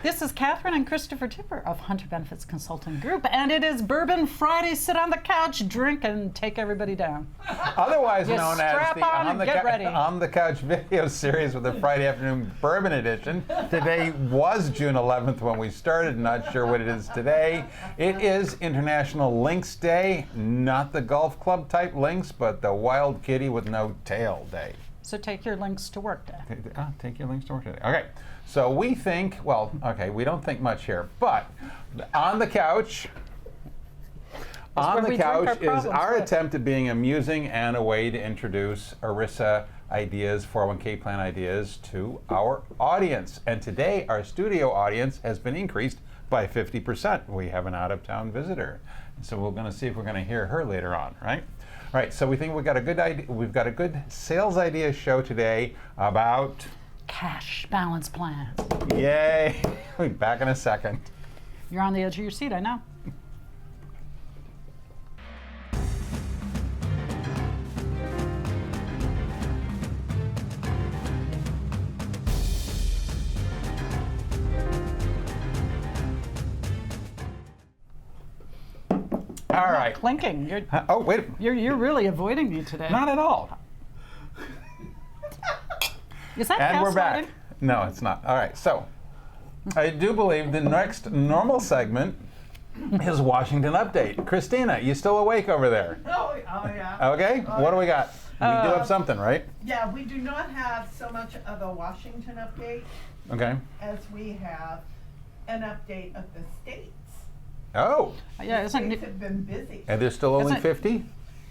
This is Catherine and Christopher Tipper of Hunter Benefits Consulting Group, and it is Bourbon Friday. Sit on the couch, drink, and take everybody down. Otherwise Just known as strap the on and get ready. On the Couch video series with the Friday afternoon bourbon edition. Today was June 11th when we started. Not sure what it is today. It is International Lynx Day, not the golf club type lynx, but the wild kitty with no tail day. So take your links to work day. Take your links to work today. Okay, so we think, well, okay, we don't think much here, but on the couch, is our attempt at being amusing and a way to introduce ERISA ideas, 401k plan ideas to our audience. And today, our studio audience has been increased by 50%. We have an out-of-town visitor. So we're going to see if we're going to hear her later on, right? All right, so we think we've got a good idea. We've got a good sales idea show today about cash balance plans. Yay! We'll be back in a second. You're on the edge of your seat, I know. All right. Clinking. Oh, wait. You're really avoiding me today. Not at all. Is that And we're gaslighting? back. No, it's not. All right. So, I do believe the next normal segment is Washington Update. Christina, you still awake over there? Oh yeah. Okay. What do we got? We do have something, right? Yeah, we do not have so much of a Washington update Okay. as we have an update of the states. Oh. Yeah, The isn't states have been busy. And there's still only Isn't- 50?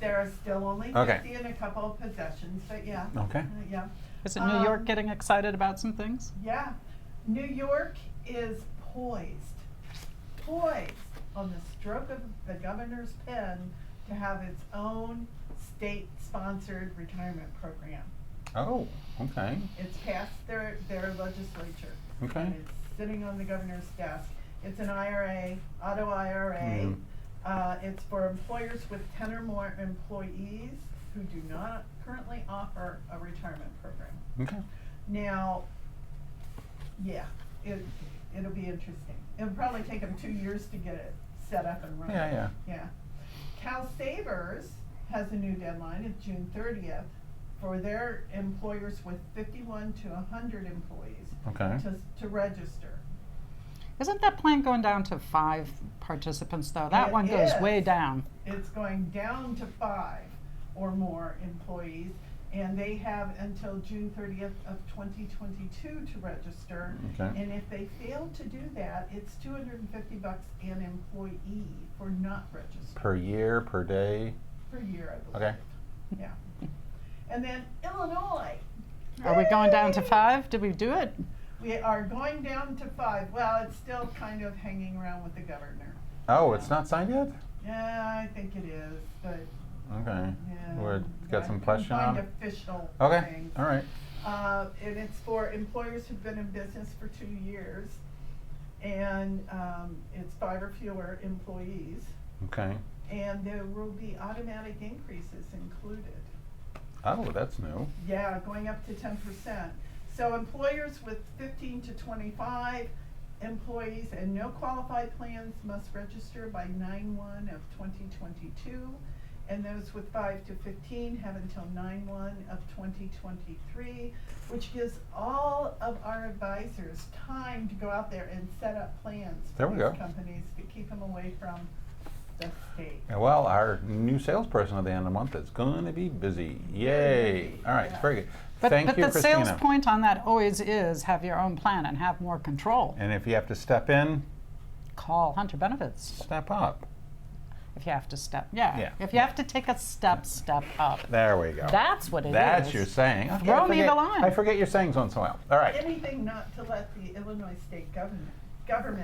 There are still only 50 Okay. in a couple of possessions, but yeah. Okay. Yeah. Is it New York getting excited about some things? Yeah. New York is poised on the stroke of the governor's pen to have its own state-sponsored retirement program. Oh, okay. It's passed their legislature. Okay. And it's sitting on the governor's desk. It's an IRA, auto IRA. Mhm. It's for employers with 10 or more employees who do not currently offer a retirement program. Okay. Now, yeah, it'll be interesting. It'll probably take them 2 years to get it set up and running. Yeah. Cal Savers has a new deadline of June 30th for their employers with 51 to 100 employees Okay. to register. Isn't that plan going down to 5 participants, though? That It one goes is. way down. It's going down to 5 or more employees, and they have until June 30th of 2022 to register. Okay. And if they fail to do that, it's $250 an employee for not registering. Per year, per day? Per year, I believe. Okay. Yeah. And then Illinois. Are we going down to Yay! 5? Did we do it? We are going down to 5. Well, it's still kind of hanging around with the governor. Oh, it's not signed yet? Yeah, I think it is, but Okay. yeah. We're got some I question couldn't on find it? official Okay. things. All right. And it's for employers who've been in business for 2 years, and it's 5 or fewer employees, Okay. and there will be automatic increases included. Oh, that's new. Yeah, going up to 10%. So employers with 15 to 25 employees and no qualified plans must register by 9/1 of 2022. And those with 5 to 15 have until 9/1 of 2023, which gives all of our advisors time to go out there and set up plans There for we these go. companies to keep them away from the state. Yeah, well, our new salesperson at the end of the month is going to be busy. Yay. All right. Yeah. Very good. But Thank you, the Christina. sales point on that always is have your own plan and have more control. And if you have to step in, Call Hunter Benefits. step up. If you have to step, yeah. Yeah. If you have to take a step up. There we go. That's what it is. That's your saying. Okay, Throw I me the forget- line. I forget your sayings once in a while. All right. Anything not to let the Illinois state government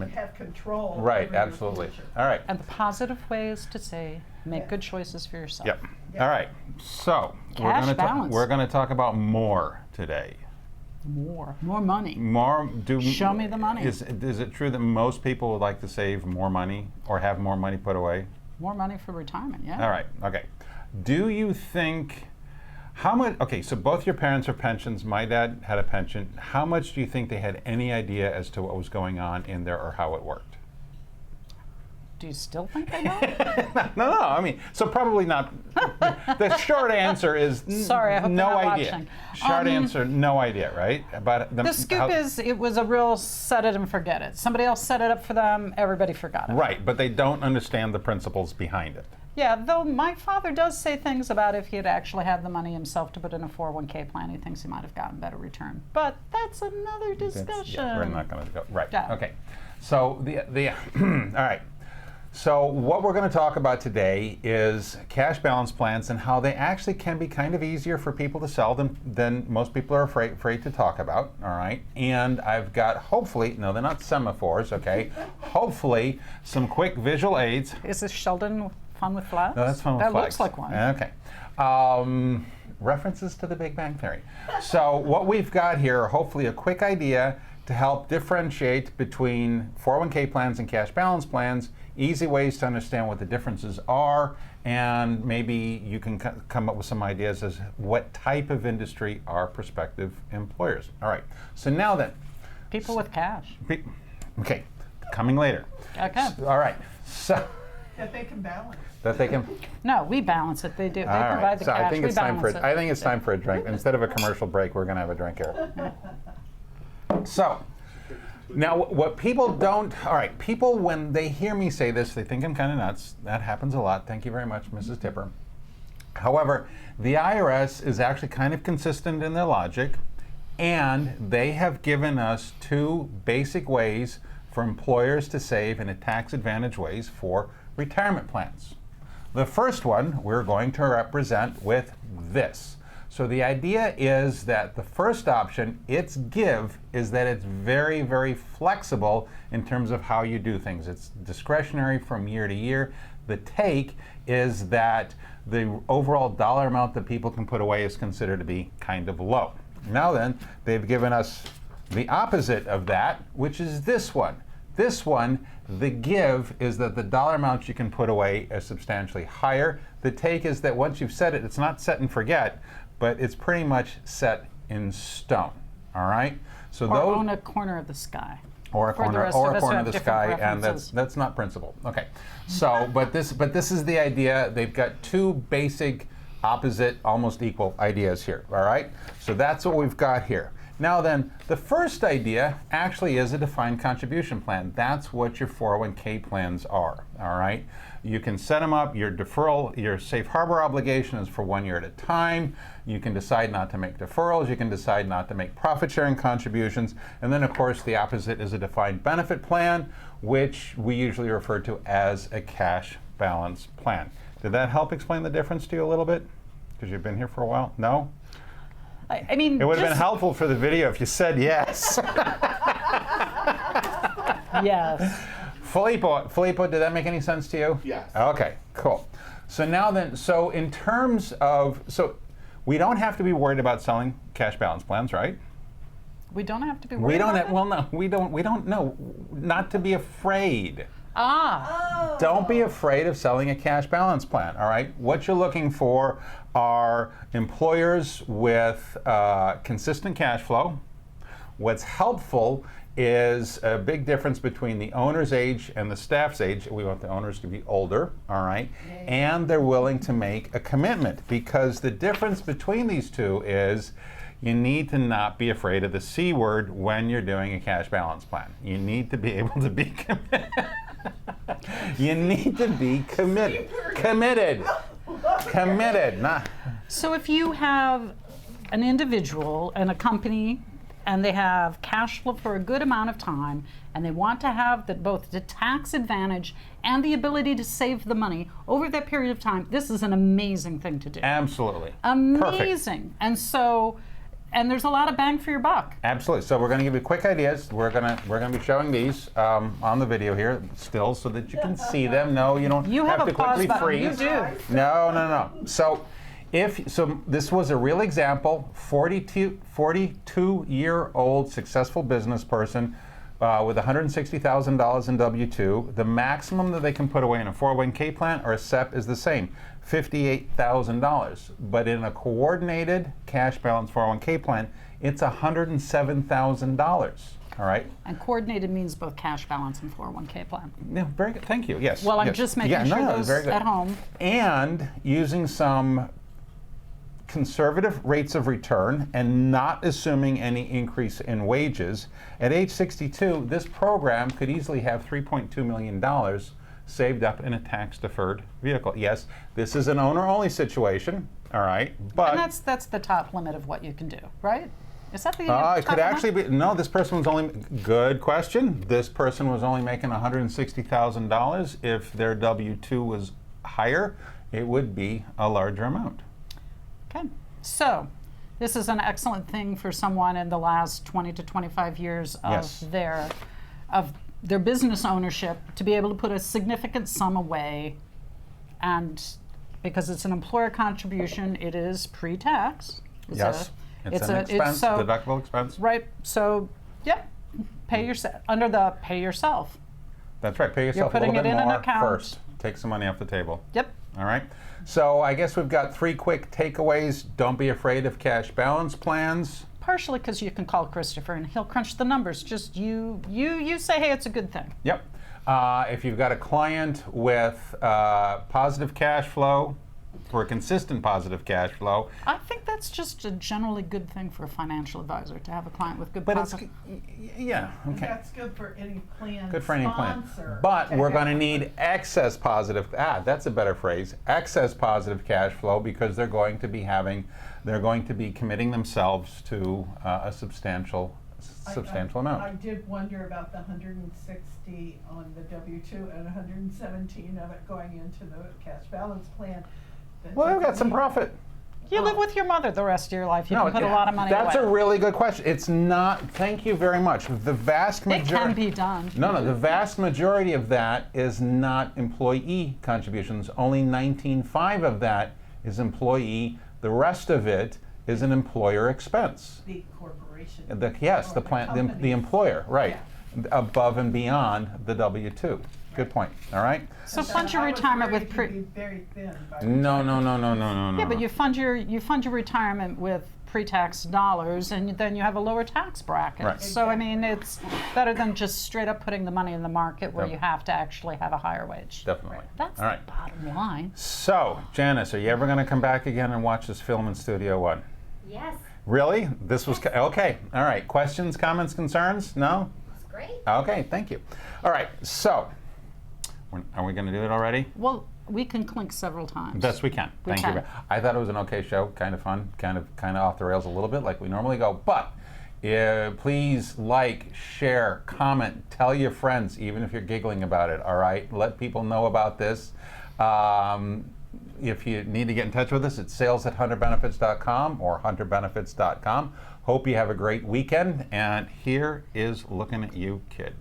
Right. have control. Right, over your absolutely. future. All right. And the positive way is to say, make Yeah. good choices for yourself. Yep. Yeah. All right. So Cash gonna balance. we're going to talk about more today. More money. More. Show me the money. Is it true that most people would like to save more money or have more money put away? More money for retirement, yeah. All right. Okay. Do you think How much? Okay, so both your parents are pensions. My dad had a pension. How much do you think they had any idea as to what was going on in there or how it worked? Do you still think I know? No. I mean, so probably not. The short answer is Sorry, I hope no they're not idea. watching. Short answer, no idea, right? But The scoop is it was a real set it and forget it. Somebody else set it up for them, everybody forgot it. right, but they don't understand the principles behind it. Yeah, though my father does say things about if he had actually had the money himself to put in a 401k plan, he thinks he might have gotten better return. But that's another discussion. Yeah, we're not going to go. Right. Yeah. Okay. So the all right. So what we're going to talk about today is cash balance plans and how they actually can be kind of easier for people to sell than most people are afraid to talk about. All right. And I've got hopefully, no, they're not semaphores. Okay. Hopefully some quick visual aids. Is this Sheldon Fun with Flags? No, that's Fun with That Flags. looks like one. Okay. References to the Big Bang Theory. So what we've got here are hopefully a quick idea to help differentiate between 401k plans and cash balance plans, easy ways to understand what the differences are, and maybe you can come up with some ideas as what type of industry are prospective employers. All right. So now then. People with cash. Okay. Coming later. Okay. All right. So. That they can balance. That they can. No, we balance it. They do. They All provide right, the so cash. I think we it's time for balance it. I think it's time for a drink. Instead of a commercial break, we're going to have a drink here. So, now what people don't, all right, people when they hear me say this, they think I'm kind of nuts. That happens a lot. Thank you very much, Mrs. Tipper. However, the IRS is actually kind of consistent in their logic, and they have given us two basic ways for employers to save in a tax advantage ways for retirement plans. The first one we're going to represent with this. So the idea is that the first option, its give, is that it's very, very flexible in terms of how you do things. It's discretionary from year to year. The take is that the overall dollar amount that people can put away is considered to be kind of low. Now then, they've given us the opposite of that, which is this one. This one, the give is that the dollar amounts you can put away are substantially higher. The take is that once you've set it, it's not set and forget, but it's pretty much set in stone. All right? So Or own a corner of the sky. or a For the corner rest or of a us who corner have of the different sky, and preferences. that's not principle. Okay. So, but this is the idea. They've got two basic, opposite, almost equal ideas here. All right. So that's what we've got here. Now then, the first idea actually is a defined contribution plan. That's what your 401k plans are. All right. You can set them up. Your deferral, your safe harbor obligation is for 1 year at a time. You can decide not to make deferrals. You can decide not to make profit sharing contributions. And then, of course, the opposite is a defined benefit plan, which we usually refer to as a cash balance plan. Did that help explain the difference to you a little bit? Because you've been here for a while? No? I mean, It would have been helpful for the video if you said yes. Yes. Filippo, did that make any sense to you? Yes. Okay, cool. So now then, so in terms of, so we don't have to be worried about selling cash balance plans, right? We don't have to be worried We don't about have, well, no, we don't know. Not to be afraid. Ah, Don't be afraid of selling a cash balance plan, all right? What you're looking for are employers with consistent cash flow. What's helpful is a big difference between the owner's age and the staff's age. We want the owners to be older, all right? And they're willing to make a commitment, because the difference between these two is you need to not be afraid of the C word when you're doing a cash balance plan. You need to be able to be committed. You need to be committed. Committed. Not. so if you have an individual and a company and they have cash flow for a good amount of time and they want to have both the tax advantage and the ability to save the money over that period of time, this is an amazing thing to do. Absolutely. Amazing. Perfect. And so, and there's a lot of bang for your buck. Absolutely. So we're going to give you quick ideas. We're going to be showing these on the video here still, so that you can see them. No, you don't You have to a pause quickly button. You freeze. do. No. So this was a real example. 42-year-old successful business person with $160,000 in W-2, the maximum that they can put away in a 401k plan or a SEP is the same, $58,000. But in a coordinated cash balance 401k plan, it's $107,000. All right. And coordinated means both cash balance and 401k plan. Yeah, very good. Thank you. Yes. Well, I'm yes. just making yeah, sure no, those very good. at home. And using some conservative rates of return and not assuming any increase in wages. At age 62, this program could easily have $3.2 million saved up in a tax-deferred vehicle. Yes, this is an owner-only situation, all right, but... And that's the top limit of what you can do, right? Is that the it top could limit? actually be, no, this person was only, good question, this person was only making $160,000. If their W-2 was higher, it would be a larger amount. Okay, so this is an excellent thing for someone in the last 20 to 25 years of Yes. their business ownership to be able to put a significant sum away, and because it's an employer contribution, it is pre-tax. Yes, it's an expense, so, deductible expense. right. So, yep, pay yourself under the pay yourself. That's right, pay yourself a putting little bit it in an more account. first. Take some money off the table. Yep. All right. So I guess we've got 3 quick takeaways. Don't be afraid of cash balance plans. Partially because you can call Christopher and he'll crunch the numbers. Just you say, hey, it's a good thing. Yep. If you've got a client with positive cash flow, for a consistent positive cash flow. I think that's just a generally good thing for a financial advisor to have a client with good But it's, positive. yeah, And okay. that's good for any plan Good for any plan. sponsor. But we're going to have. need excess positive, that's a better phrase, excess positive cash flow, because they're going to be committing themselves to a substantial amount. I did wonder about the 160 on the W-2 and 117 of it going into the cash balance plan. Well, they've got some profit. You live with your mother the rest of your life. You can put a lot of money That's away. a really good question. It's not, thank you very much. The vast It majority. can be done. No, the vast majority of that is not employee contributions. Only 19.5 of that is employee. The rest of it is an employer expense. The corporation. Yes, or the plant, the company. employer, right, above and beyond the W-2. Good point. All right. So And fund then your I was retirement worried with it pre. could be very thin by No. Yeah, but you fund your retirement with pre-tax dollars, and then you have a lower tax bracket. Right. So I mean, it's better than just straight up putting the money in the market where Yep. you have to actually have a higher wage. Definitely. That's All right. the bottom line. So, Janice, are you ever going to come back again and watch this film in Studio One? Yes, Really? This was okay. All right. Questions, comments, concerns? No? it's great. Okay. Thank you. All right. So, are we going to do it already? Well, we can clink several times. Best we can. We Thank you. can. I thought it was an okay show. Kind of fun. Kind of off the rails a little bit, like we normally go. But please like, share, comment, tell your friends, even if you're giggling about it. All right. Let people know about this. If you need to get in touch with us, it's sales@hunterbenefits.com or hunterbenefits.com. Hope you have a great weekend. And here is looking at you, kid.